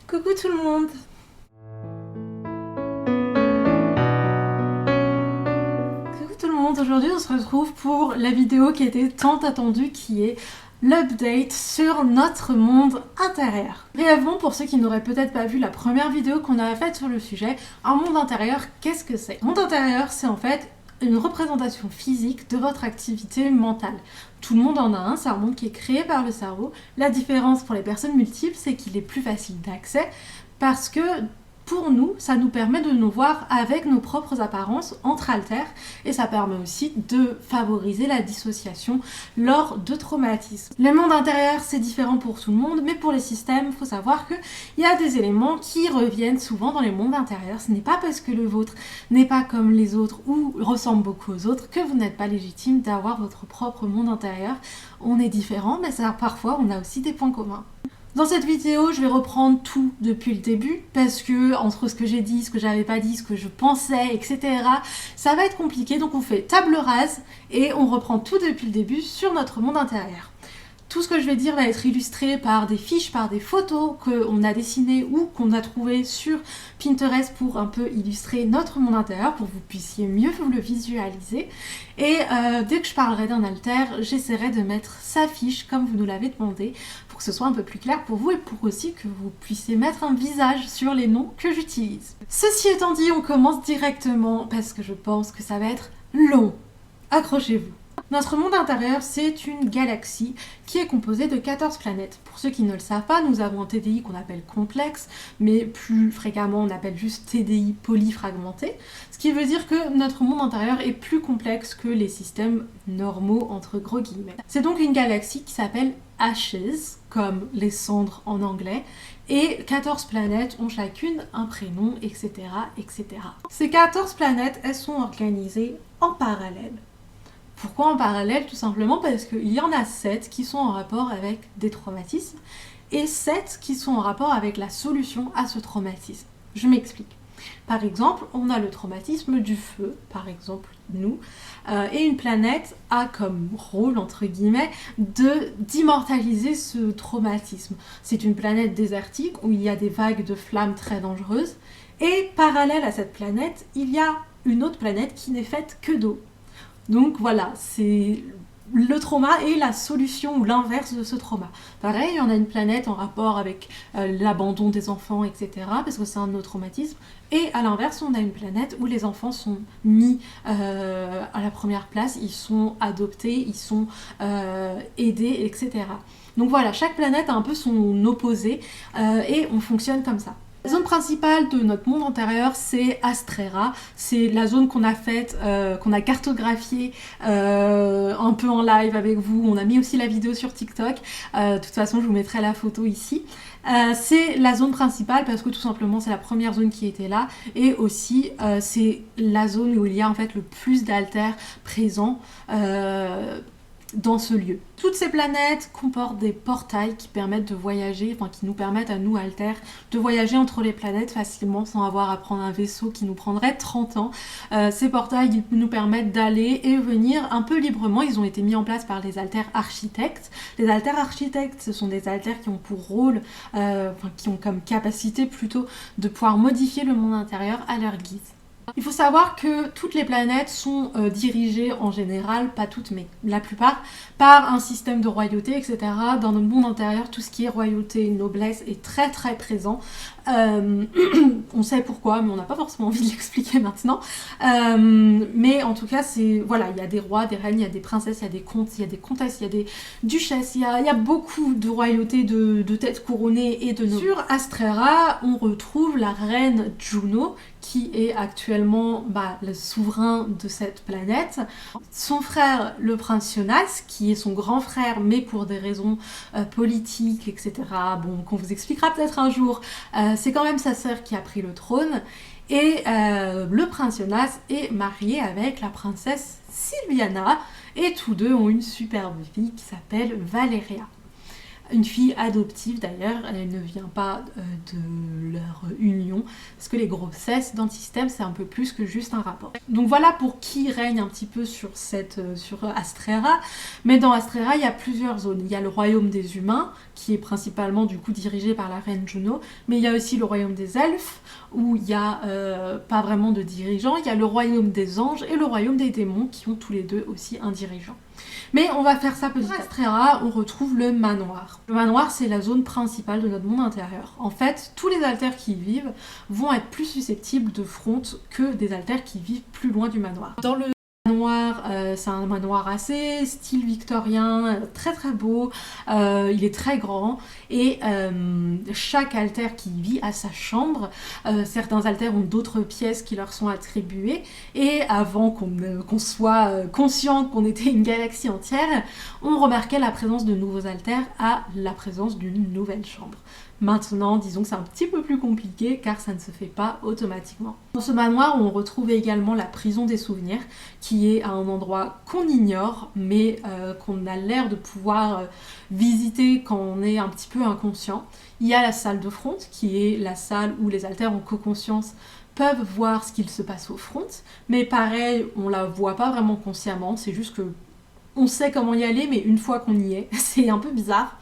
Coucou tout le monde! Coucou tout le monde, aujourd'hui on se retrouve pour la vidéo qui était tant attendue qui est l'update sur notre monde intérieur. Brièvement, pour ceux qui n'auraient peut-être pas vu la première vidéo qu'on a faite sur le sujet, un monde intérieur, qu'est-ce que c'est? Un monde intérieur, c'est en fait une représentation physique de votre activité mentale. Tout le monde en a un, c'est un monde qui est créé par le cerveau. La différence pour les personnes multiples, c'est qu'il est plus facile d'accès parce que pour nous, ça nous permet de nous voir avec nos propres apparences entre alters et ça permet aussi de favoriser la dissociation lors de traumatismes. Le monde intérieur, c'est différent pour tout le monde, mais pour les systèmes, il faut savoir qu'il y a des éléments qui reviennent souvent dans les mondes intérieurs. Ce n'est pas parce que le vôtre n'est pas comme les autres ou ressemble beaucoup aux autres que vous n'êtes pas légitime d'avoir votre propre monde intérieur. On est différents, mais ça, parfois on a aussi des points communs. Dans cette vidéo, je vais reprendre tout depuis le début parce que entre ce que j'ai dit, ce que j'avais pas dit, ce que je pensais, etc., ça va être compliqué. Donc on fait table rase et on reprend tout depuis le début sur notre monde intérieur. Tout ce que je vais dire va être illustré par des fiches, par des photos qu'on a dessinées ou qu'on a trouvées sur Pinterest pour un peu illustrer notre monde intérieur, pour que vous puissiez mieux vous le visualiser. Et dès que je parlerai d'un alter, j'essaierai de mettre sa fiche comme vous nous l'avez demandé, pour que ce soit un peu plus clair pour vous et pour aussi que vous puissiez mettre un visage sur les noms que j'utilise. Ceci étant dit, on commence directement parce que je pense que ça va être long. Accrochez-vous. Notre monde intérieur, c'est une galaxie qui est composée de 14 planètes. Pour ceux qui ne le savent pas, nous avons un TDI qu'on appelle complexe, mais plus fréquemment on appelle juste TDI polyfragmenté, ce qui veut dire que notre monde intérieur est plus complexe que les systèmes normaux entre gros guillemets. C'est donc une galaxie qui s'appelle Ashes, comme les cendres en anglais, et 14 planètes ont chacune un prénom, etc., etc. Ces 14 planètes, elles sont organisées en parallèle. Pourquoi en parallèle? Tout simplement parce qu'il y en a 7 qui sont en rapport avec des traumatismes et 7 qui sont en rapport avec la solution à ce traumatisme. Je m'explique. Par exemple, on a le traumatisme du feu, par exemple nous, et une planète a comme rôle, entre guillemets, d'immortaliser ce traumatisme. C'est une planète désertique où il y a des vagues de flammes très dangereuses et parallèle à cette planète, il y a une autre planète qui n'est faite que d'eau. Donc voilà, c'est le trauma et la solution ou l'inverse de ce trauma. Pareil, on a une planète en rapport avec l'abandon des enfants, etc., parce que c'est un de nos traumatismes. Et à l'inverse, on a une planète où les enfants sont mis à la première place, ils sont adoptés, ils sont aidés, etc. Donc voilà, chaque planète a un peu son opposé et on fonctionne comme ça. La zone principale de notre monde intérieur, c'est Astrera. C'est la zone qu'on a faite, qu'on a cartographiée un peu en live avec vous. On a mis aussi la vidéo sur TikTok. De toute façon, je vous mettrai la photo ici. C'est la zone principale parce que tout simplement, c'est la première zone qui était là. Et aussi, c'est la zone où il y a en fait le plus d'alters présents dans ce lieu. Toutes ces planètes comportent des portails qui permettent de voyager, enfin qui nous permettent à nous, alters, de voyager entre les planètes facilement sans avoir à prendre un vaisseau qui nous prendrait 30 ans. Ces portails ils nous permettent d'aller et venir un peu librement. Ils ont été mis en place par les alters architectes. Les alters architectes, ce sont des alters qui ont pour rôle, qui ont comme capacité plutôt de pouvoir modifier le monde intérieur à leur guise. Il faut savoir que toutes les planètes sont dirigées en général, pas toutes mais la plupart, par un système de royauté, etc. Dans notre monde intérieur, tout ce qui est royauté, noblesse est très très présent. On sait pourquoi, mais on n'a pas forcément envie de l'expliquer maintenant. Mais en tout cas, voilà, il y a des rois, des reines, il y a des princesses, il y a des comtes, il y a des comtesses, il y a des duchesses, il y a beaucoup de royautés, de têtes couronnées et de nobles. Sur Astrera, on retrouve la reine Juno, qui est actuellement le souverain de cette planète. Son frère, le prince Jonas, qui est son grand frère, mais pour des raisons politiques, etc., bon, qu'on vous expliquera peut-être un jour, c'est quand même sa sœur qui a pris le trône. Et le prince Jonas est marié avec la princesse Sylviana, et tous deux ont une superbe fille qui s'appelle Valeria. une fille adoptive d'ailleurs, elle ne vient pas de leur union, parce que les grossesses dans le système c'est un peu plus que juste un rapport. Donc voilà pour qui règne un petit peu sur Astraea, mais dans Astraea il y a plusieurs zones. Il y a le royaume des humains, qui est principalement du coup dirigé par la reine Juno, mais il y a aussi le royaume des elfes, où il n'y a pas vraiment de dirigeant, il y a le royaume des anges et le royaume des démons, qui ont tous les deux aussi un dirigeant. Mais on va faire ça petit à petit. Astraea, on retrouve le manoir. Le manoir, c'est la zone principale de notre monde intérieur. En fait, tous les alters qui y vivent vont être plus susceptibles de front que des alters qui vivent plus loin du manoir. Dans le manoir, c'est un manoir assez style victorien, très très beau, il est très grand et chaque alter qui y vit a sa chambre. Certains alters ont d'autres pièces qui leur sont attribuées et avant qu'on soit conscient qu'on était une galaxie entière, on remarquait la présence de nouveaux alters à la présence d'une nouvelle chambre. Maintenant, disons que c'est un petit peu plus compliqué car ça ne se fait pas automatiquement. Dans ce manoir, on retrouve également la prison des souvenirs qui est à un endroit qu'on ignore mais qu'on a l'air de pouvoir visiter quand on est un petit peu inconscient. Il y a la salle de front qui est la salle où les alters en co-conscience peuvent voir ce qu'il se passe au front, mais pareil, on la voit pas vraiment consciemment, c'est juste que on sait comment y aller, mais une fois qu'on y est, c'est un peu bizarre.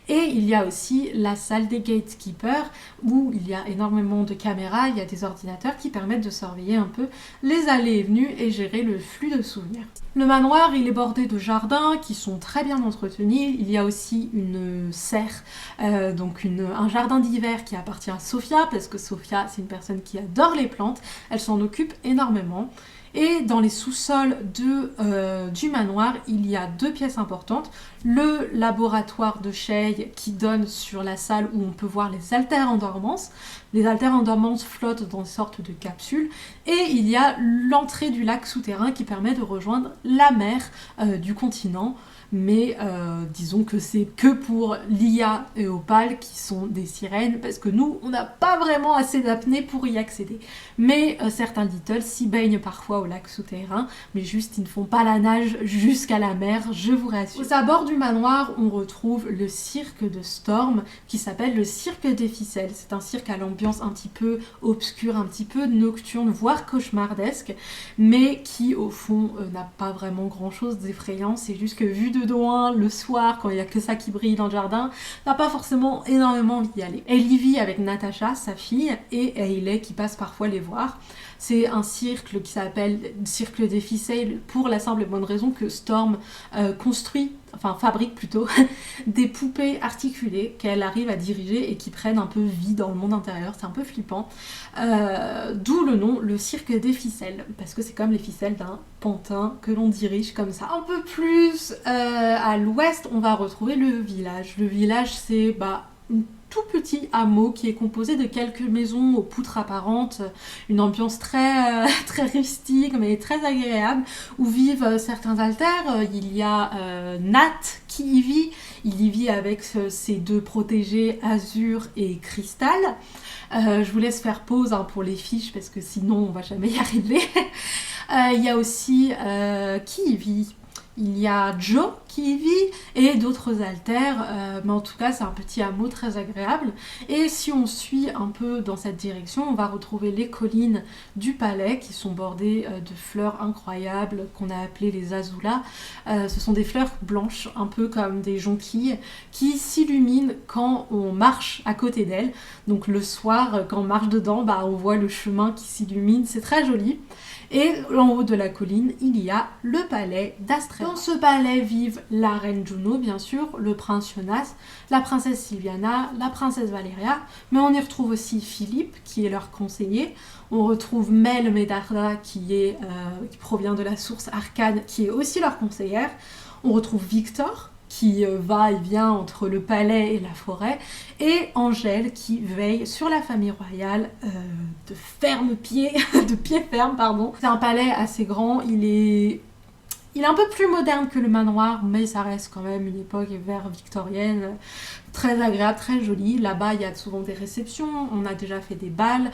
Et il y a aussi la salle des gatekeepers où il y a énormément de caméras, il y a des ordinateurs qui permettent de surveiller un peu les allées et venues et gérer le flux de souvenirs. Le manoir, il est bordé de jardins qui sont très bien entretenus. Il y a aussi une serre, un jardin d'hiver qui appartient à Sophia, parce que Sophia, c'est une personne qui adore les plantes, elle s'en occupe énormément. Et dans les sous-sols du manoir, il y a 2 pièces importantes. Le laboratoire de Shay qui donne sur la salle où on peut voir les alters en dormance. Les alters en dormance flottent dans une sorte de capsule. Et il y a l'entrée du lac souterrain qui permet de rejoindre la mer du continent. Mais disons que c'est que pour Lia et Opal qui sont des sirènes, parce que nous, on n'a pas vraiment assez d'apnée pour y accéder. Mais certains Littles s'y baignent parfois au lac souterrain, mais juste ils ne font pas la nage jusqu'à la mer, je vous rassure. Aux abords du manoir, on retrouve le cirque de Storm, qui s'appelle le cirque des ficelles. C'est un cirque à l'ambiance un petit peu obscure, un petit peu nocturne, voire cauchemardesque, mais qui au fond n'a pas vraiment grand chose d'effrayant, c'est juste que vu de loin, le soir, quand il n'y a que ça qui brille dans le jardin, n'a pas forcément énormément envie d'y aller. Elle y vit avec Natasha, sa fille, et Hayley qui passe parfois les voir. C'est un cirque qui s'appelle Cirque des ficelles pour la simple et bonne raison que Storm fabrique plutôt, des poupées articulées qu'elle arrive à diriger et qui prennent un peu vie dans le monde intérieur. C'est un peu flippant. D'où le nom, le cirque des ficelles, parce que c'est comme les ficelles d'un pantin que l'on dirige comme ça. Un peu plus à l'ouest, on va retrouver le village. Le village, c'est une tout petit hameau qui est composé de quelques maisons aux poutres apparentes, une ambiance très rustique mais très agréable, où vivent certains alters. Il y a Nat qui y vit, il y vit avec ses 2 protégés Azur et Cristal. Je vous laisse faire pause pour les fiches parce que sinon on va jamais y arriver. Il y a aussi qui y vit? Il y a Joe qui y vit et d'autres alters, mais en tout cas c'est un petit hameau très agréable. Et si on suit un peu dans cette direction, on va retrouver les collines du palais qui sont bordées de fleurs incroyables qu'on a appelées les azulas. Ce sont des fleurs blanches, un peu comme des jonquilles, qui s'illuminent quand on marche à côté d'elles. Donc le soir, quand on marche dedans, on voit le chemin qui s'illumine, c'est très joli. Et en haut de la colline, il y a le palais d'Astraea. Dans ce palais vivent la reine Juno, bien sûr, le prince Jonas, la princesse Sylviana, la princesse Valeria, mais on y retrouve aussi Philippe, qui est leur conseiller. On retrouve Mel Medarda, qui provient de la source Arcane, qui est aussi leur conseillère. On retrouve Victor, qui va et vient entre le palais et la forêt, et Angèle qui veille sur la famille royale de pied ferme, pardon. C'est un palais assez grand, il Il est un peu plus moderne que le manoir, mais ça reste quand même une époque vers victorienne, très agréable, très jolie. Là-bas, il y a souvent des réceptions, on a déjà fait des balles,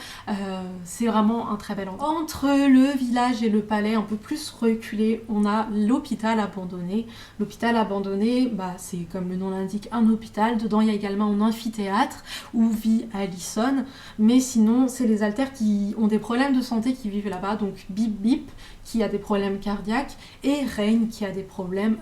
c'est vraiment un très bel endroit. Entre le village et le palais, un peu plus reculé, on a l'hôpital abandonné. L'hôpital abandonné, c'est comme le nom l'indique, un hôpital. Dedans, il y a également un amphithéâtre où vit Allison, mais sinon, c'est les altères qui ont des problèmes de santé qui vivent là-bas, donc Bip Bip, qui a des problèmes cardiaques, et Rain qui a des problèmes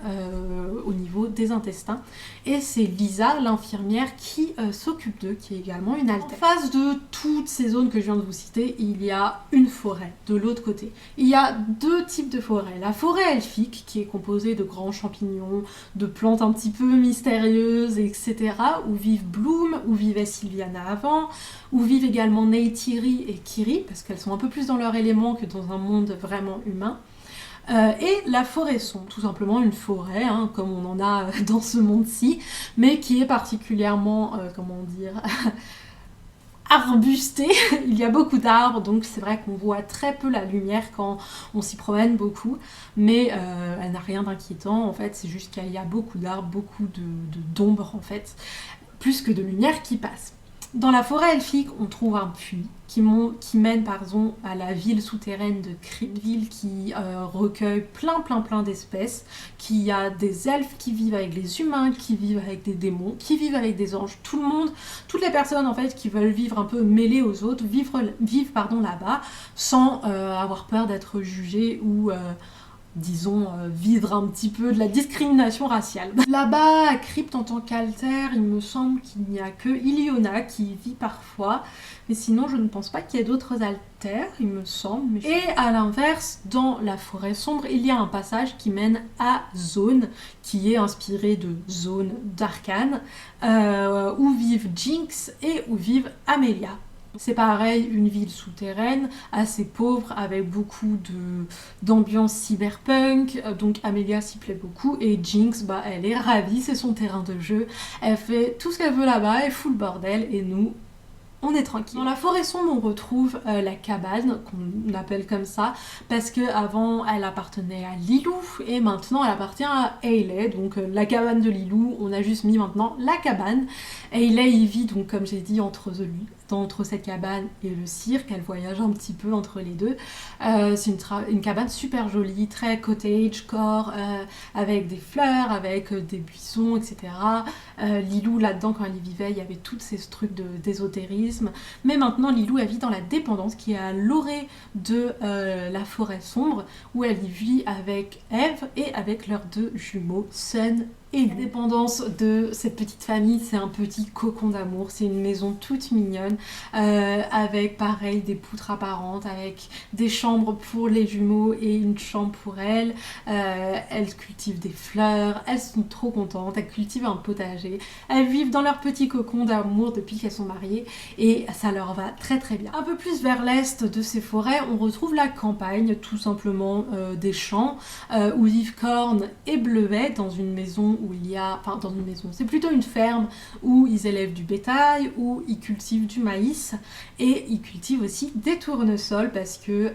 au niveau des intestins. Et c'est Lisa, l'infirmière, qui s'occupe d'eux, qui est également une altère. En face de toutes ces zones que je viens de vous citer, il y a une forêt de l'autre côté. Il y a deux types de forêts. La forêt elfique, qui est composée de grands champignons, de plantes un petit peu mystérieuses, etc., où vivent Bloom, où vivait Sylviana avant, où vivent également Neytiri et Kiri, parce qu'elles sont un peu plus dans leur élément que dans un monde vraiment humain. Et la forêt sombre, tout simplement une forêt, comme on en a dans ce monde-ci, mais qui est particulièrement, arbustée. Il y a beaucoup d'arbres, donc c'est vrai qu'on voit très peu la lumière quand on s'y promène beaucoup, mais elle n'a rien d'inquiétant, en fait, c'est juste qu'il y a beaucoup d'arbres, beaucoup d'ombre, en fait, plus que de lumière qui passe. Dans la forêt elfique, on trouve un puits qui mène à la ville souterraine de Cryptville, qui recueille plein d'espèces, qui a des elfes qui vivent avec les humains, qui vivent avec des démons, qui vivent avec des anges, tout le monde, toutes les personnes en fait qui veulent vivre un peu mêlées aux autres, vivent là-bas sans avoir peur d'être jugées ou vivre un petit peu de la discrimination raciale. Là-bas, à Crypt en tant qu'alter, il me semble qu'il n'y a que Iliona qui vit parfois, mais sinon je ne pense pas qu'il y ait d'autres alters, il me semble. Et à l'inverse, dans la forêt sombre, il y a un passage qui mène à Zone, qui est inspiré de Zone d'Arcane, où vivent Jinx et où vivent Amelia. C'est pareil, une ville souterraine, assez pauvre, avec beaucoup d'ambiance cyberpunk, donc Amelia s'y plaît beaucoup, et Jinx, elle est ravie, c'est son terrain de jeu, elle fait tout ce qu'elle veut là-bas, elle fout le bordel, et nous, on est tranquille. Dans la forêt sombre, on retrouve la cabane, qu'on appelle comme ça, parce qu'avant elle appartenait à Lilou, et maintenant elle appartient à Hayley, donc la cabane de Lilou, on a juste mis maintenant la cabane. Hayley, il vit, donc comme j'ai dit, entre cette cabane et le cirque, elle voyage un petit peu entre les deux. C'est une cabane super jolie, très cottagecore, avec des fleurs, avec des buissons, etc. Lilou, là-dedans, quand elle y vivait, il y avait tous ces trucs d'ésotérisme. Mais maintenant, Lilou, elle vit dans la dépendance, qui est à l'orée de la forêt sombre, où elle y vit avec Eve et avec leurs deux jumeaux, Sun et la dépendance de cette petite famille, c'est un petit cocon d'amour, c'est une maison toute mignonne, avec pareil des poutres apparentes, avec des chambres pour les jumeaux et une chambre pour elles. Elles cultivent des fleurs, elles sont trop contentes, elles cultivent un potager, elles vivent dans leur petit cocon d'amour depuis qu'elles sont mariées et ça leur va très très bien. Un peu plus vers l'est de ces forêts, on retrouve la campagne, tout simplement des champs où vivent Corne et Bleuet dans une maison où il y a, enfin dans une maison, c'est plutôt une ferme où ils élèvent du bétail, où ils cultivent du maïs et ils cultivent aussi des tournesols parce que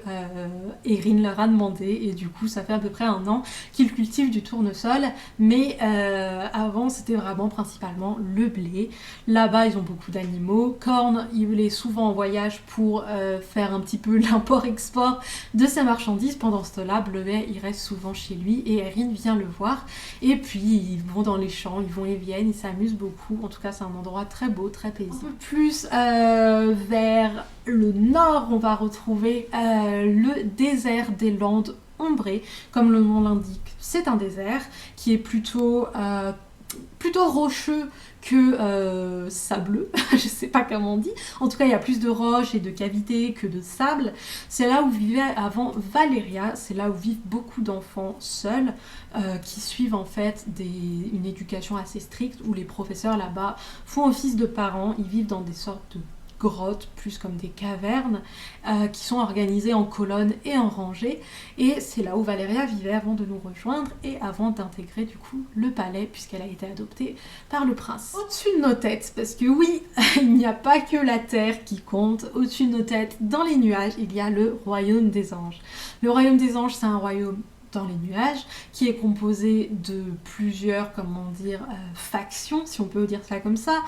Erin leur a demandé et du coup ça fait à peu près 1 an qu'ils cultivent du tournesol, mais avant c'était vraiment principalement le blé. Là-bas ils ont beaucoup d'animaux. Corne il est souvent en voyage pour faire un petit peu l'import-export de sa marchandise. Pendant ce temps-là, Bleuet il reste souvent chez lui et Erin vient le voir et puis ils vont dans les champs, ils vont et viennent, ils s'amusent beaucoup. En tout cas c'est un endroit très beau, très paisible. Un peu plus vers le nord, on va retrouver le désert des Landes ombrées, comme le nom l'indique. C'est un désert qui est plutôt rocheux que sableux, je sais pas comment on dit. En tout cas, il y a plus de roches et de cavités que de sable. C'est là où vivait avant Valéria, c'est là où vivent beaucoup d'enfants seuls qui suivent en fait une éducation assez stricte où les professeurs là-bas font office de parents, ils vivent dans des sortes de grottes, plus comme des cavernes, qui sont organisées en colonnes et en rangées, et c'est là où Valéria vivait avant de nous rejoindre et avant d'intégrer du coup le palais, puisqu'elle a été adoptée par le prince. Au-dessus de nos têtes, parce que oui, il n'y a pas que la terre qui compte, au-dessus de nos têtes, dans les nuages, il y a le royaume des anges. Le royaume des anges, c'est un royaume dans les nuages, qui est composé de plusieurs, comment dire, factions, si on peut dire ça comme ça.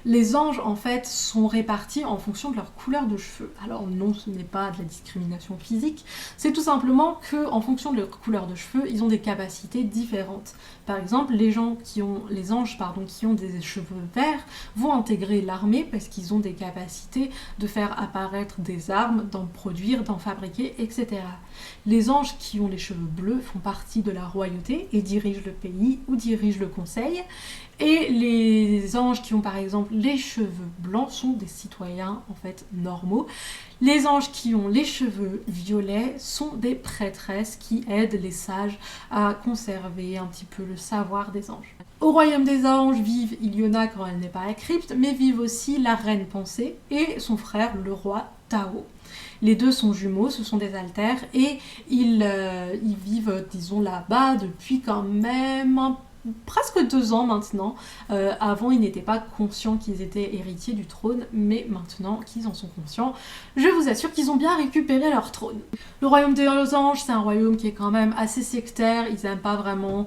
Les anges, en fait, sont répartis en fonction de leur couleur de cheveux. Alors non, ce n'est pas de la discrimination physique, c'est tout simplement qu'en fonction de leur couleur de cheveux, ils ont des capacités différentes. Par exemple, les anges qui ont des cheveux verts vont intégrer l'armée parce qu'ils ont des capacités de faire apparaître des armes, d'en produire, d'en fabriquer, etc. Les anges qui ont les cheveux bleus font partie de la royauté et dirigent le pays ou dirigent le conseil. Et les anges qui ont par exemple les cheveux blancs sont des citoyens en fait normaux. Les anges qui ont les cheveux violets sont des prêtresses qui aident les sages à conserver un petit peu le savoir des anges. Au royaume des anges vivent Ilyona quand elle n'est pas à crypte, mais vivent aussi la reine Pensée et son frère le roi Tao. Les deux sont jumeaux, ce sont des altères et ils vivent, disons, là-bas depuis quand même presque 2 ans maintenant. Avant, ils n'étaient pas conscients qu'ils étaient héritiers du trône, mais maintenant qu'ils en sont conscients, je vous assure qu'ils ont bien récupéré leur trône. Le royaume des anges, c'est un royaume qui est quand même assez sectaire, ils aiment pas vraiment...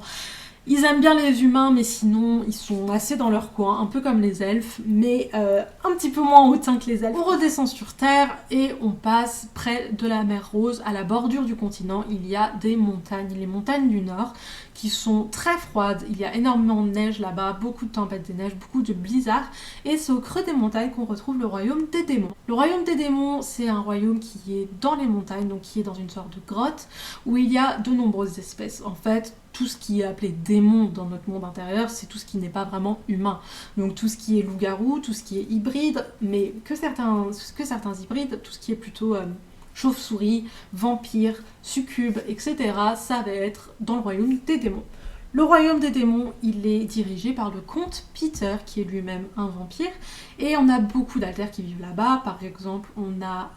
Ils aiment bien les humains, mais sinon, ils sont assez dans leur coin, un peu comme les elfes, mais un petit peu moins hautains que les elfes. On redescend sur Terre et on passe près de la mer Rose. À la bordure du continent, il y a des montagnes, les montagnes du Nord, qui sont très froides. Il y a énormément de neige là-bas, beaucoup de tempêtes de neige, beaucoup de blizzards, et c'est au creux des montagnes qu'on retrouve le royaume des démons. Le royaume des démons, c'est un royaume qui est dans les montagnes, donc qui est dans une sorte de grotte, où il y a de nombreuses espèces. En fait, tout ce qui est appelé démon dans notre monde intérieur, c'est tout ce qui n'est pas vraiment humain. Donc tout ce qui est loup-garou, tout ce qui est hybride, mais que certains hybrides, tout ce qui est plutôt chauve-souris, vampire, succube, etc., ça va être dans le royaume des démons. Le royaume des démons, il est dirigé par le comte Peter, qui est lui-même un vampire, et on a beaucoup d'altères qui vivent là-bas. Par exemple, on a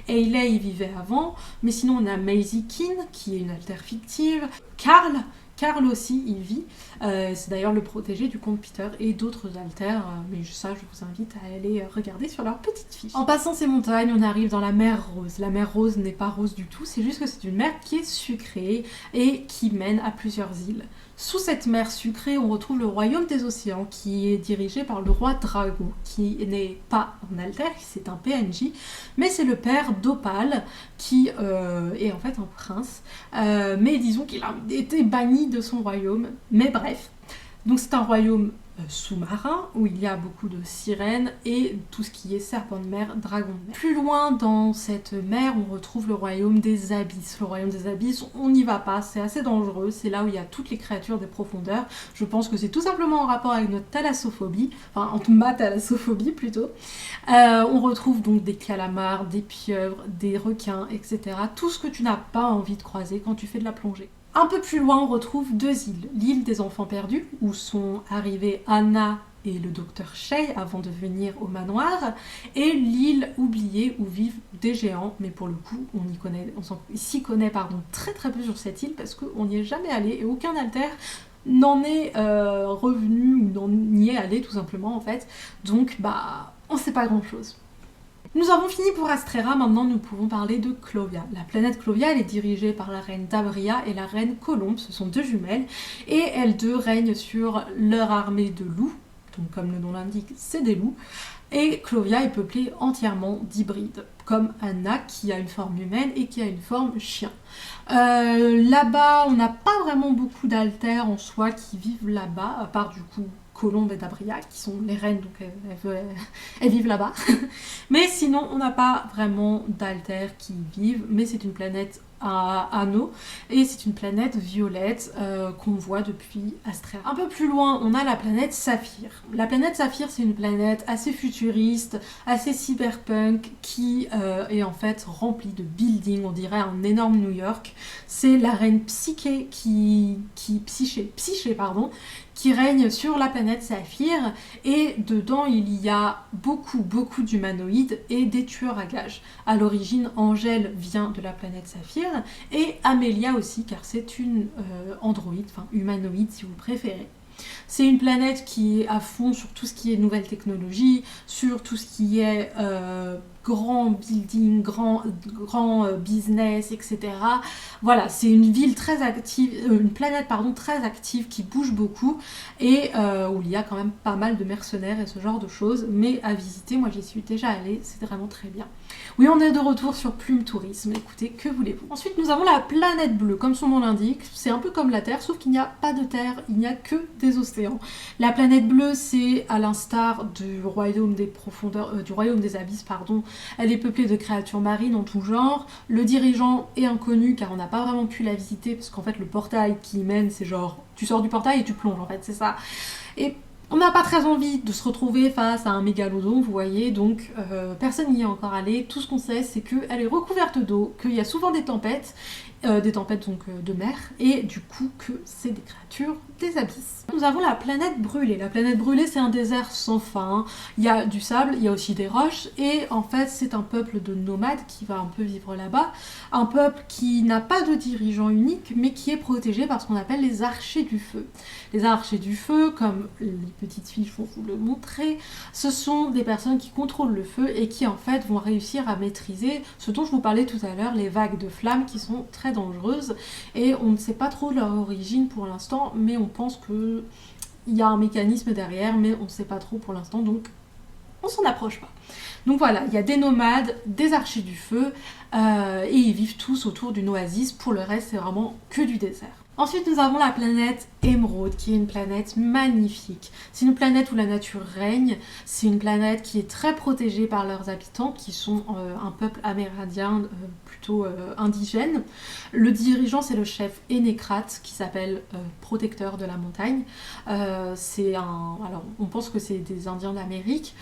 Hayley, il vivait avant, mais sinon on a Maisie Keane, qui est une altère fictive, Karl aussi, il vit, c'est d'ailleurs le protégé du comte Peter et d'autres altères, mais ça je vous invite à aller regarder sur leur petite fiche. En passant ces montagnes, on arrive dans la mer Rose. La mer Rose n'est pas rose du tout, c'est juste que c'est une mer qui est sucrée et qui mène à plusieurs îles. Sous cette mer sucrée, on retrouve le royaume des océans qui est dirigé par le roi Drago, qui n'est pas un alter, c'est un PNJ, mais c'est le père d'Opale qui est en fait un prince, mais disons qu'il a été banni de son royaume, mais bref. Donc c'est un royaume sous-marin où il y a beaucoup de sirènes et tout ce qui est serpent de mer, dragon de mer. Plus loin dans cette mer, on retrouve le royaume des abysses. Le royaume des abysses, on n'y va pas, c'est assez dangereux, c'est là où il y a toutes les créatures des profondeurs. Je pense que c'est tout simplement en rapport avec notre thalassophobie, enfin ma thalassophobie plutôt. On retrouve donc des calamars, des pieuvres, des requins, etc. Tout ce que tu n'as pas envie de croiser quand tu fais de la plongée. Un peu plus loin, on retrouve 2 îles. L'île des enfants perdus, où sont arrivés Anna et le docteur Shay avant de venir au manoir, et l'île oubliée où vivent des géants, mais pour le coup, on s'y connaît très très peu sur cette île parce qu'on n'y est jamais allé et aucun alter n'en est revenu ou n'y est allé tout simplement en fait. Donc on sait pas grand chose. Nous avons fini pour Astraea, maintenant nous pouvons parler de Clovia. La planète Clovia, elle est dirigée par la reine Dabria et la reine Colombe, ce sont 2 jumelles, et elles 2 règnent sur leur armée de loups, donc comme le nom l'indique, c'est des loups, et Clovia est peuplée entièrement d'hybrides, comme Anna qui a une forme humaine et qui a une forme chien. Là-bas, on n'a pas vraiment beaucoup d'altères en soi qui vivent là-bas, à part du coup Colombe et Dabria, qui sont les reines, donc elles vivent là-bas. Mais sinon, on n'a pas vraiment d'altères qui y vivent, mais c'est une planète à anneaux, et c'est une planète violette qu'on voit depuis Astraea. Un peu plus loin, on a la planète Saphir. La planète Saphir, c'est une planète assez futuriste, assez cyberpunk, qui est en fait remplie de buildings, on dirait un énorme New York. C'est la reine Psyché qui règne sur la planète Saphir, et dedans il y a beaucoup d'humanoïdes et des tueurs à gages. À l'origine, Angèle vient de la planète Saphir, et Amélia aussi, car c'est une androïde, enfin humanoïde si vous préférez. C'est une planète qui est à fond sur tout ce qui est nouvelles technologies, sur tout ce qui est grand building, grand business, etc. Voilà, c'est une ville très active, une planète pardon très active qui bouge beaucoup et où il y a quand même pas mal de mercenaires et ce genre de choses, mais à visiter, moi j'y suis déjà allée, c'est vraiment très bien. Oui, on est de retour sur Plume Tourisme, écoutez, que voulez-vous. Ensuite, nous avons la planète bleue, comme son nom l'indique, c'est un peu comme la Terre, sauf qu'il n'y a pas de Terre, il n'y a que des océans. La planète bleue, c'est à l'instar du royaume des profondeurs, du royaume des abysses, pardon. Elle est peuplée de créatures marines en tout genre. Le dirigeant est inconnu car on n'a pas vraiment pu la visiter parce qu'en fait le portail qui y mène, c'est genre tu sors du portail et tu plonges en fait, c'est ça. Et on n'a pas très envie de se retrouver face à un mégalodon, vous voyez, donc personne n'y est encore allé. Tout ce qu'on sait, c'est qu'elle est recouverte d'eau, qu'il y a souvent des tempêtes donc de mer, et du coup que c'est des créatures des abysses. Nous avons la planète brûlée. La planète brûlée, c'est un désert sans fin. Il y a du sable, il y a aussi des roches, et en fait c'est un peuple de nomades qui va un peu vivre là-bas, un peuple qui n'a pas de dirigeant unique, mais qui est protégé par ce qu'on appelle les archers du feu. Les archers du feu, comme les petites fiches vont vous le montrer, ce sont des personnes qui contrôlent le feu et qui en fait vont réussir à maîtriser ce dont je vous parlais tout à l'heure, les vagues de flammes qui sont très dangereuses, et on ne sait pas trop leur origine pour l'instant, mais on pense que il y a un mécanisme derrière, mais on ne sait pas trop pour l'instant, donc on s'en approche pas. Donc voilà, il y a des nomades, des archers du feu, et ils vivent tous autour d'une oasis. Pour le reste, c'est vraiment que du désert. Ensuite, nous avons la planète Émeraude, qui est une planète magnifique. C'est une planète où la nature règne, c'est une planète qui est très protégée par leurs habitants, qui sont un peuple amérindien plutôt indigène. Le dirigeant, c'est le chef Énécrate, qui s'appelle Protecteur de la montagne. Alors, on pense que c'est des Indiens d'Amérique,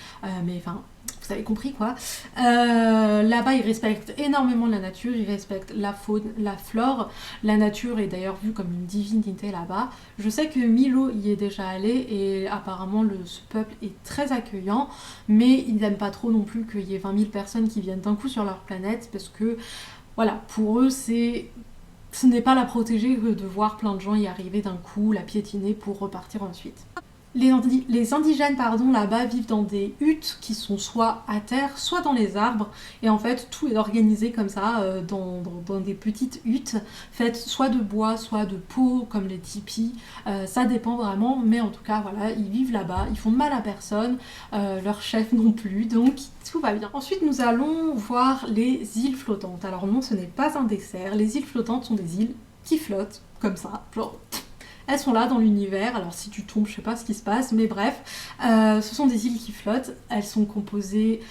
mais enfin... Vous avez compris quoi. Là-bas, ils respectent énormément la nature, ils respectent la faune, la flore. La nature est d'ailleurs vue comme une divinité là-bas. Je sais que Milo y est déjà allé et apparemment ce peuple est très accueillant, mais ils n'aiment pas trop non plus qu'il y ait 20 000 personnes qui viennent d'un coup sur leur planète parce que, voilà, pour eux, ce n'est pas la protéger que de voir plein de gens y arriver d'un coup, la piétiner pour repartir ensuite. Les indigènes là-bas vivent dans des huttes qui sont soit à terre, soit dans les arbres. Et en fait, tout est organisé comme ça, dans des petites huttes, faites soit de bois, soit de peau, comme les tipis. Ça dépend vraiment, mais en tout cas, voilà, ils vivent là-bas, ils font de mal à personne, leur chef non plus, donc tout va bien. Ensuite, nous allons voir les îles flottantes. Alors non, ce n'est pas un dessert. Les îles flottantes sont des îles qui flottent, comme ça, genre... Elles sont là dans l'univers, alors si tu tombes, je sais pas ce qui se passe, mais bref, ce sont des îles qui flottent, elles sont composées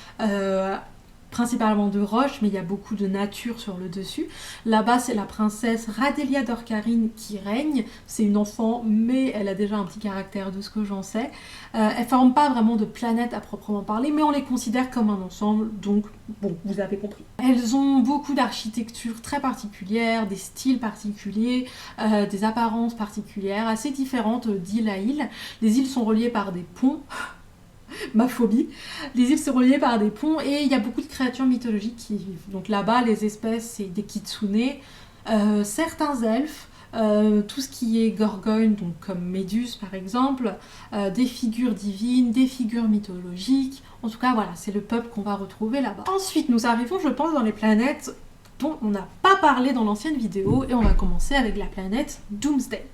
principalement de roches, mais il y a beaucoup de nature sur le dessus. Là-bas, c'est la princesse Radelia Dorkarine qui règne, c'est une enfant, mais elle a déjà un petit caractère de ce que j'en sais. Elles ne forment pas vraiment de planète à proprement parler, mais on les considère comme un ensemble, donc bon, vous avez compris. Elles ont beaucoup d'architecture très particulière, des styles particuliers, des apparences particulières, assez différentes d'île à île. Les îles sont reliées par des ponts, ma phobie. Les îles sont reliées par des ponts et il y a beaucoup de créatures mythologiques qui y vivent. Donc là-bas, les espèces, c'est des kitsune, certains elfes, tout ce qui est gorgone, donc comme Méduse par exemple, des figures divines, des figures mythologiques. En tout cas, voilà, c'est le peuple qu'on va retrouver là-bas. Ensuite, nous arrivons, je pense, dans les planètes dont on n'a pas parlé dans l'ancienne vidéo et on va commencer avec la planète Doomsday.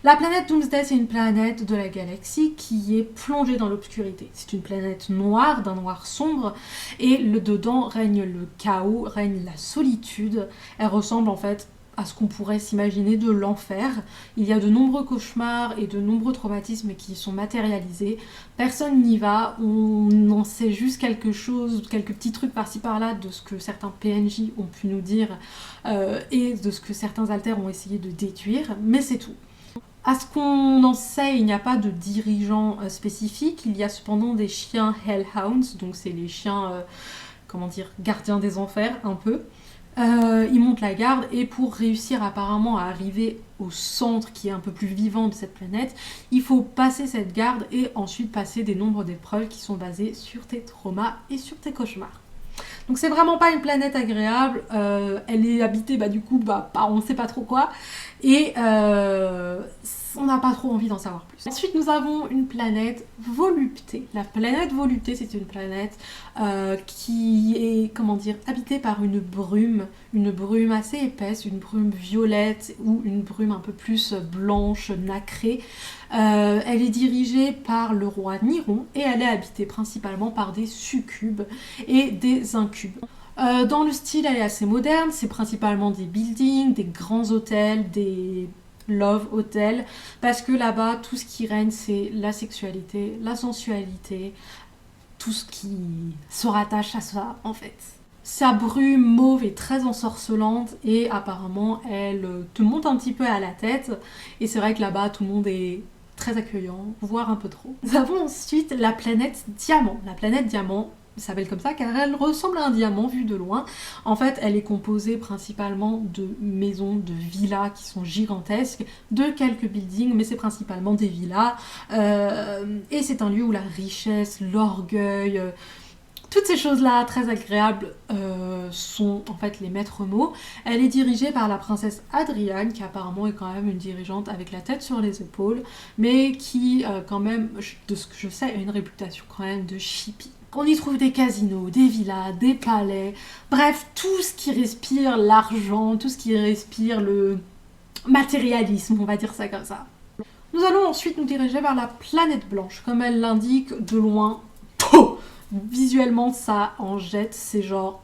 La planète Doomsday, c'est une planète de la galaxie qui est plongée dans l'obscurité. C'est une planète noire, d'un noir sombre, et dedans règne le chaos, règne la solitude. Elle ressemble en fait à ce qu'on pourrait s'imaginer de l'enfer. Il y a de nombreux cauchemars et de nombreux traumatismes qui y sont matérialisés. Personne n'y va, on en sait juste quelque chose, quelques petits trucs par-ci par-là de ce que certains PNJ ont pu nous dire et de ce que certains alters ont essayé de détruire, mais c'est tout. À ce qu'on en sait, il n'y a pas de dirigeant spécifique, il y a cependant des chiens Hellhounds, donc c'est les chiens, gardiens des enfers, un peu. Ils montent la garde, et pour réussir apparemment à arriver au centre qui est un peu plus vivant de cette planète, il faut passer cette garde et ensuite passer des nombres d'épreuves qui sont basées sur tes traumas et sur tes cauchemars. Donc c'est vraiment pas une planète agréable, elle est habitée on ne sait pas trop quoi, et on n'a pas trop envie d'en savoir plus. Ensuite, nous avons une planète Volupté. La planète Volupté, c'est une planète qui est, comment dire, habitée par une brume assez épaisse, une brume violette ou une brume un peu plus blanche, nacrée. Elle est dirigée par le roi Niron et elle est habitée principalement par des succubes et des incubes. Dans le style, elle est assez moderne, c'est principalement des buildings, des grands hôtels, des love hôtels, parce que là-bas, tout ce qui règne, c'est la sexualité, la sensualité, tout ce qui se rattache à ça, en fait. Sa brume mauve est très ensorcelante et apparemment, elle te monte un petit peu à la tête. Et c'est vrai que là-bas, tout le monde est très accueillant, voire un peu trop. Nous avons ensuite la planète Diamant. La planète Diamant s'appelle comme ça car elle ressemble à un diamant vu de loin. En fait, elle est composée principalement de maisons, de villas qui sont gigantesques, de quelques buildings, mais c'est principalement des villas. Et c'est un lieu où la richesse, l'orgueil, toutes ces choses-là très agréables sont en fait les maîtres mots. Elle est dirigée par la princesse Adriane, qui apparemment est quand même une dirigeante avec la tête sur les épaules, mais qui quand même, de ce que je sais, a une réputation quand même de chippie. On y trouve des casinos, des villas, des palais, bref, tout ce qui respire l'argent, tout ce qui respire le matérialisme, on va dire ça comme ça. Nous allons ensuite nous diriger vers la planète blanche, comme elle l'indique de loin. Visuellement, ça en jette, c'est genre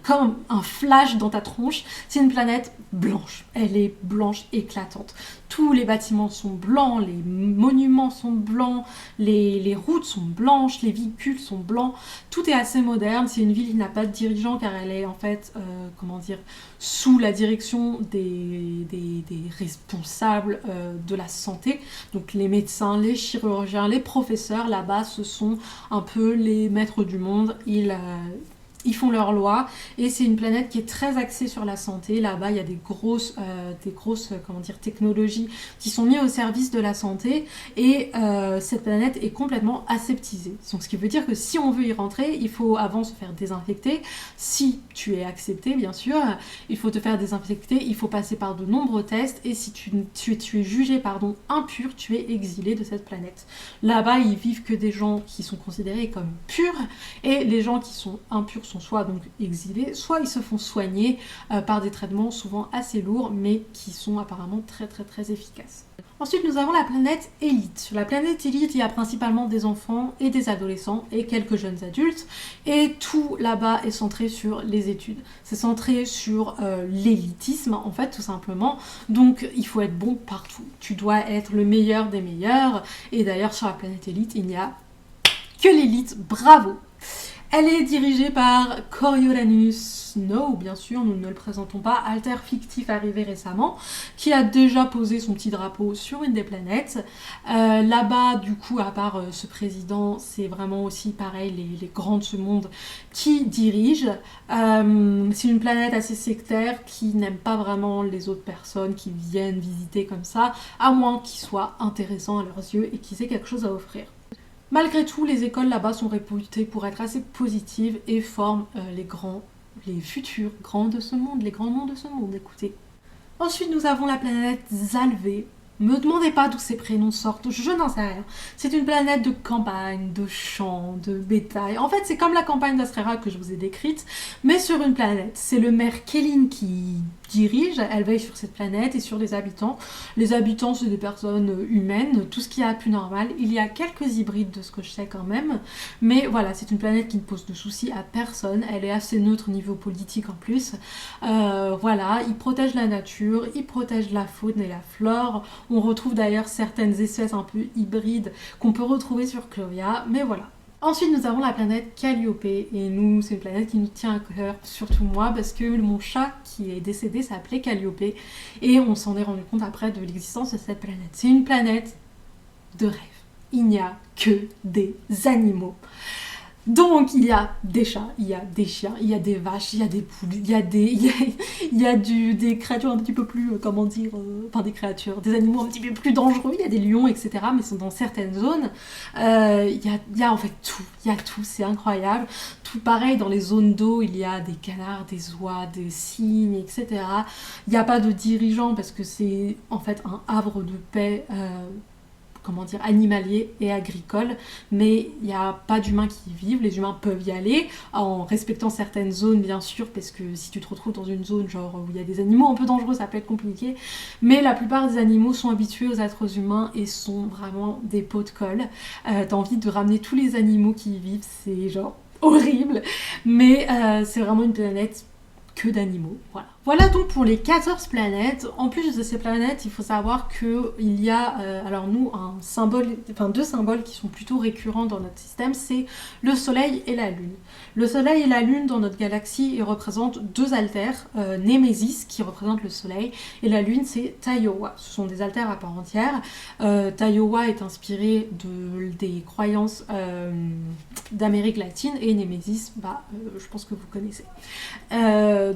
comme un flash dans ta tronche. C'est une planète blanche, elle est blanche éclatante. Tous les bâtiments sont blancs, les monuments sont blancs, les routes sont blanches, les véhicules sont blancs. Tout est assez moderne. C'est une ville qui n'a pas de dirigeant car elle est en fait, comment dire, sous la direction des responsables de la santé. Donc les médecins, les chirurgiens, les professeurs, là-bas, ce sont un peu les maîtres du monde. Ils font leurs lois et c'est une planète qui est très axée sur la santé. Là-bas, il y a des grosses comment dire, technologies qui sont mises au service de la santé et cette planète est complètement aseptisée. Donc, ce qui veut dire que si on veut y rentrer, il faut avant se faire désinfecter. Si tu es accepté, bien sûr, il faut te faire désinfecter, il faut passer par de nombreux tests et si tu es jugé impur, tu es exilé de cette planète. Là-bas, ils vivent que des gens qui sont considérés comme purs et les gens qui sont impurs sont soit donc exilés, soit ils se font soigner par des traitements souvent assez lourds, mais qui sont apparemment très très très efficaces. Ensuite, nous avons la planète Élite. Sur la planète Élite, il y a principalement des enfants et des adolescents et quelques jeunes adultes. Et tout là-bas est centré sur les études. C'est centré sur l'élitisme, en fait, tout simplement. Donc, il faut être bon partout. Tu dois être le meilleur des meilleurs. Et d'ailleurs, sur la planète Élite, il n'y a que l'élite. Bravo! Elle est dirigée par Coriolanus Snow, bien sûr, nous ne le présentons pas, alter fictif arrivé récemment, qui a déjà posé son petit drapeau sur une des planètes. Là-bas, du coup, à part ce président, c'est vraiment aussi pareil, les grands de ce monde qui dirigent. C'est une planète assez sectaire qui n'aime pas vraiment les autres personnes qui viennent visiter comme ça, à moins qu'ils soient intéressants à leurs yeux et qu'ils aient quelque chose à offrir. Malgré tout, les écoles là-bas sont réputées pour être assez positives et forment les futurs grands de ce monde, les grands noms de ce monde, écoutez. Ensuite, nous avons la planète Zalvé. Me demandez pas d'où ces prénoms sortent, je n'en sais rien. C'est une planète de campagne, de champs, de bétail. En fait, c'est comme la campagne d'Astrera que je vous ai décrite, mais sur une planète. C'est le maire Kéline qui dirige, elle veille sur cette planète et sur les habitants. Les habitants, c'est des personnes humaines, tout ce qu'il y a de plus normal. Il y a quelques hybrides de ce que je sais quand même, mais voilà, c'est une planète qui ne pose de soucis à personne. Elle est assez neutre au niveau politique en plus. Voilà, ils protègent la nature, ils protègent la faune et la flore. On retrouve d'ailleurs certaines espèces un peu hybrides qu'on peut retrouver sur Clovia, mais voilà. Ensuite, nous avons la planète Calliope, et nous, c'est une planète qui nous tient à cœur, surtout moi, parce que mon chat qui est décédé s'appelait Calliope, et on s'en est rendu compte après de l'existence de cette planète. C'est une planète de rêve. Il n'y a que des animaux. Donc il y a des chats, il y a des chiens, il y a des vaches, il y a des poules, il y a des créatures un petit peu plus, des créatures, des animaux un petit peu plus dangereux, il y a des lions, etc. Mais sont dans certaines zones. Il y a en fait tout, il y a tout, c'est incroyable. Tout pareil, dans les zones d'eau, il y a des canards, des oies, des cygnes, etc. Il n'y a pas de dirigeants parce que c'est en fait un havre de paix. Animalier et agricole, mais il n'y a pas d'humains qui y vivent, les humains peuvent y aller, en respectant certaines zones bien sûr, parce que si tu te retrouves dans une zone genre où il y a des animaux un peu dangereux, ça peut être compliqué, mais la plupart des animaux sont habitués aux êtres humains et sont vraiment des pots de colle. T'as envie de ramener tous les animaux qui y vivent, c'est genre horrible, mais c'est vraiment une planète que d'animaux, voilà. Voilà donc pour les 14 planètes. En plus de ces planètes, il faut savoir qu'il y a, deux symboles qui sont plutôt récurrents dans notre système, c'est le Soleil et la Lune. Le Soleil et la Lune dans notre galaxie, ils représentent deux altères, Némésis qui représente le Soleil, et la Lune c'est Taiowa. Ce sont des altères à part entière. Taiowa est inspiré des croyances d'Amérique latine, et Némésis, je pense que vous connaissez.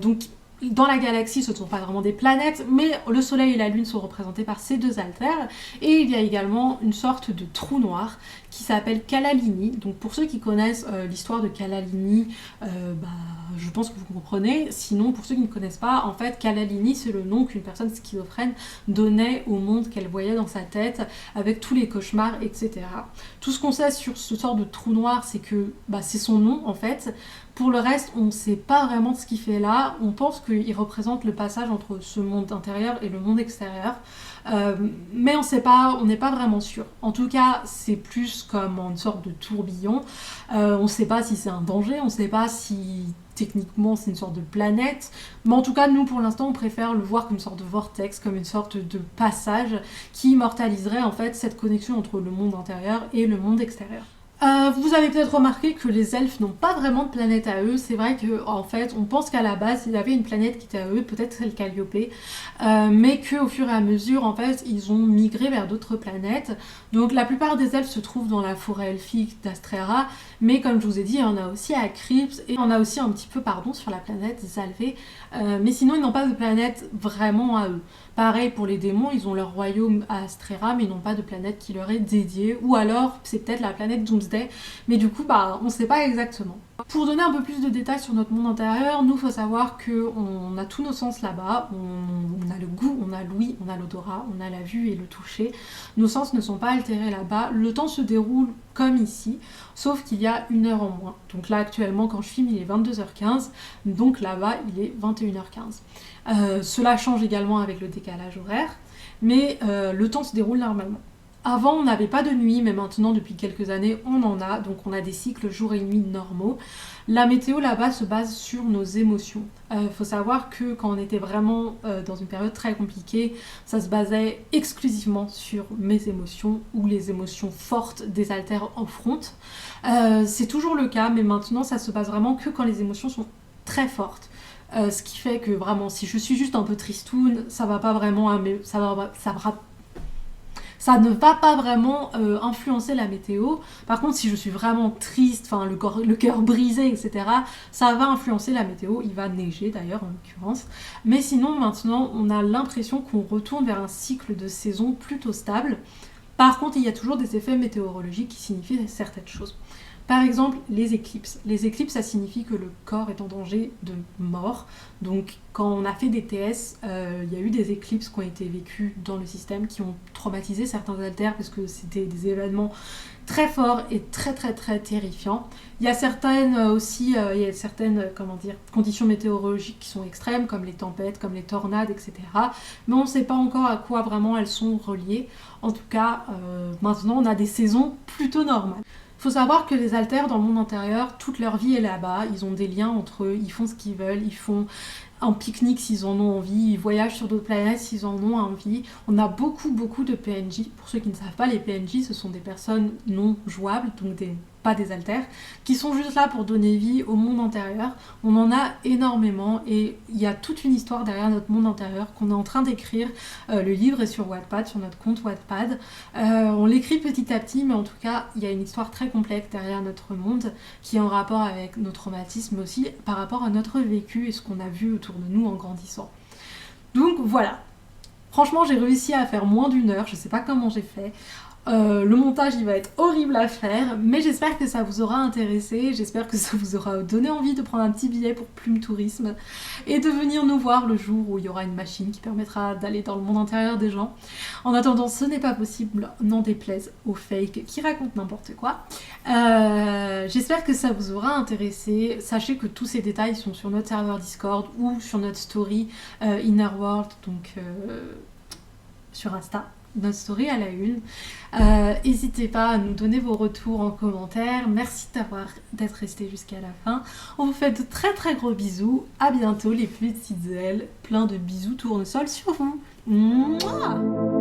Donc dans la galaxie, ce ne sont pas vraiment des planètes, mais le Soleil et la Lune sont représentés par ces deux altères. Et il y a également une sorte de trou noir qui s'appelle Kalalini. Donc pour ceux qui connaissent l'histoire de Kalalini, je pense que vous comprenez. Sinon, pour ceux qui ne connaissent pas, en fait, Kalalini, c'est le nom qu'une personne schizophrène donnait au monde qu'elle voyait dans sa tête, avec tous les cauchemars, etc. Tout ce qu'on sait sur ce sort de trou noir, c'est que c'est son nom, en fait. Pour le reste, on ne sait pas vraiment ce qu'il fait là. On pense qu'il représente le passage entre ce monde intérieur et le monde extérieur. Mais on n'est pas vraiment sûr. En tout cas, c'est plus comme une sorte de tourbillon. On ne sait pas si c'est un danger, on ne sait pas si techniquement c'est une sorte de planète. Mais en tout cas, nous pour l'instant, on préfère le voir comme une sorte de vortex, comme une sorte de passage qui immortaliserait en fait cette connexion entre le monde intérieur et le monde extérieur. Vous avez peut-être remarqué que les elfes n'ont pas vraiment de planète à eux. C'est vrai qu'en fait, on pense qu'à la base, il y avait une planète qui était à eux, peut-être celle Calliope, mais qu'au fur et à mesure, en fait, ils ont migré vers d'autres planètes. Donc la plupart des elfes se trouvent dans la forêt elfique d'Astrera, mais comme je vous ai dit, il y en a aussi à Krypts, et on a aussi un petit peu, sur la planète Zalvé, mais sinon, ils n'ont pas de planète vraiment à eux. Pareil pour les démons, ils ont leur royaume à Astrera, mais ils n'ont pas de planète qui leur est dédiée, ou alors c'est peut-être la planète Doomsday, mais du coup, on ne sait pas exactement. Pour donner un peu plus de détails sur notre monde intérieur, nous, il faut savoir qu'on a tous nos sens là-bas, on a le goût, on a l'ouïe, on a l'odorat, on a la vue et le toucher. Nos sens ne sont pas altérés là-bas, le temps se déroule comme ici, sauf qu'il y a une heure en moins. Donc là, actuellement, quand je filme, il est 22h15, donc là-bas, il est 21h15. Cela change également avec le décalage horaire, mais le temps se déroule normalement. Avant, on n'avait pas de nuit, mais maintenant, depuis quelques années, on en a. Donc, on a des cycles jour et nuit normaux. La météo, là-bas, se base sur nos émotions. Faut savoir que quand on était vraiment dans une période très compliquée, ça se basait exclusivement sur mes émotions ou les émotions fortes des altères en front. C'est toujours le cas, mais maintenant, ça se base vraiment que quand les émotions sont très fortes. Ce qui fait que vraiment, si je suis juste un peu tristoune, ça va pas vraiment, ça ne va pas vraiment influencer la météo. Par contre, si je suis vraiment triste, le cœur brisé, etc., ça va influencer la météo. Il va neiger d'ailleurs en l'occurrence. Mais sinon, maintenant, on a l'impression qu'on retourne vers un cycle de saison plutôt stable. Par contre, il y a toujours des effets météorologiques qui signifient certaines choses. Par exemple, les éclipses. Les éclipses, ça signifie que le corps est en danger de mort. Donc, quand on a fait des TS, il y a eu des éclipses qui ont été vécues dans le système, qui ont traumatisé certains altères parce que c'était des événements très forts et très très très terrifiants. Il y a certaines conditions météorologiques qui sont extrêmes, comme les tempêtes, comme les tornades, etc. Mais on ne sait pas encore à quoi vraiment elles sont reliées. En tout cas, maintenant, on a des saisons plutôt normales. Il faut savoir que les altères dans le monde intérieur, toute leur vie est là-bas, ils ont des liens entre eux, ils font ce qu'ils veulent, en pique-nique s'ils en ont envie, ils voyagent sur d'autres planètes s'ils en ont envie. On a beaucoup de PNJ. Pour ceux qui ne savent pas, les PNJ, ce sont des personnes non jouables, donc pas des alters, qui sont juste là pour donner vie au monde intérieur. On en a énormément et il y a toute une histoire derrière notre monde intérieur qu'on est en train d'écrire. Le livre est sur Wattpad, sur notre compte Wattpad. On l'écrit petit à petit, mais en tout cas, il y a une histoire très complexe derrière notre monde qui est en rapport avec nos traumatismes, mais aussi par rapport à notre vécu et ce qu'on a vu autour de nous en grandissant. Donc voilà. Franchement, j'ai réussi à faire moins d'1 heure, je sais pas comment j'ai fait. Le montage il va être horrible à faire, mais j'espère que ça vous aura intéressé, j'espère que ça vous aura donné envie de prendre un petit billet pour Plume Tourisme et de venir nous voir le jour où il y aura une machine qui permettra d'aller dans le monde intérieur des gens. En attendant, ce n'est pas possible, n'en déplaise aux fakes qui racontent n'importe quoi. J'espère que ça vous aura intéressé. Sachez que tous ces détails sont sur notre serveur Discord ou sur notre story Innerworld, donc sur Insta. Notre story à la une. N'hésitez pas à nous donner vos retours en commentaire. Merci d'être resté jusqu'à la fin. On vous fait de très gros bisous. À bientôt les petites ailes. Plein de bisous tournesol sur vous. Mouah.